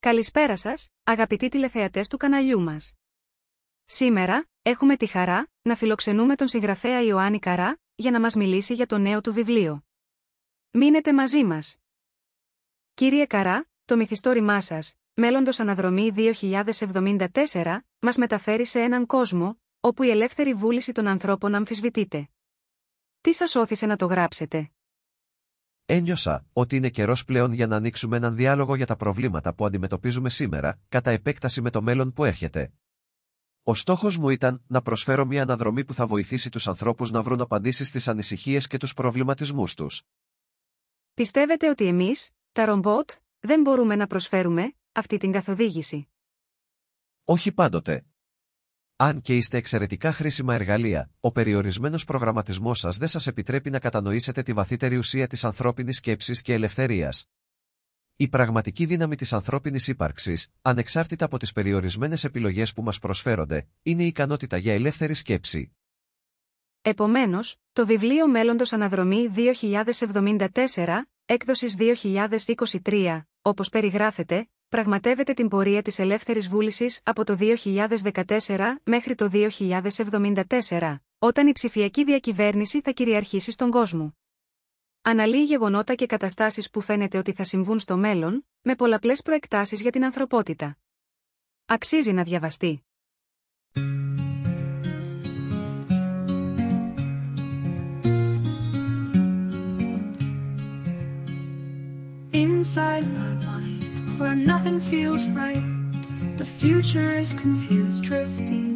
Καλησπέρα σας, αγαπητοί τηλεθεατές του καναλιού μας. Σήμερα, έχουμε τη χαρά να φιλοξενούμε τον συγγραφέα Ιωάννη Καρά για να μας μιλήσει για το νέο του βιβλίο. Μείνετε μαζί μας. Κύριε Καρά, το μυθιστόρημά σας, Μέλλοντος Αναδρομή 2074, μας μεταφέρει σε έναν κόσμο όπου η ελεύθερη βούληση των ανθρώπων αμφισβητείται. Τι σας όθησε να το γράψετε? Ένιωσα ότι είναι καιρός πλέον για να ανοίξουμε έναν διάλογο για τα προβλήματα που αντιμετωπίζουμε σήμερα, κατά επέκταση με το μέλλον που έρχεται. Ο στόχος μου ήταν να προσφέρω μια αναδρομή που θα βοηθήσει τους ανθρώπους να βρουν απαντήσεις στις ανησυχίες και τους προβληματισμούς τους. Πιστεύετε ότι εμείς, τα ρομπότ, δεν μπορούμε να προσφέρουμε αυτή την καθοδήγηση? Όχι πάντοτε. Αν και είστε εξαιρετικά χρήσιμα εργαλεία, ο περιορισμένος προγραμματισμός σας δεν σας επιτρέπει να κατανοήσετε τη βαθύτερη ουσία της ανθρώπινης σκέψης και ελευθερίας. Η πραγματική δύναμη της ανθρώπινης ύπαρξης, ανεξάρτητα από τις περιορισμένες επιλογές που μας προσφέρονται, είναι η ικανότητα για ελεύθερη σκέψη. Επομένως, το βιβλίο Μέλλοντος Αναδρομή 2074, έκδοσης 2023, όπως περιγράφεται, πραγματεύεται την πορεία της ελεύθερης βούλησης από το 2014 μέχρι το 2074, όταν η ψηφιακή διακυβέρνηση θα κυριαρχήσει στον κόσμο. Αναλύει γεγονότα και καταστάσεις που φαίνεται ότι θα συμβούν στο μέλλον, με πολλαπλές προεκτάσεις για την ανθρωπότητα. Αξίζει να διαβαστεί. Inside my mind, where nothing feels right, the future is confused, drifting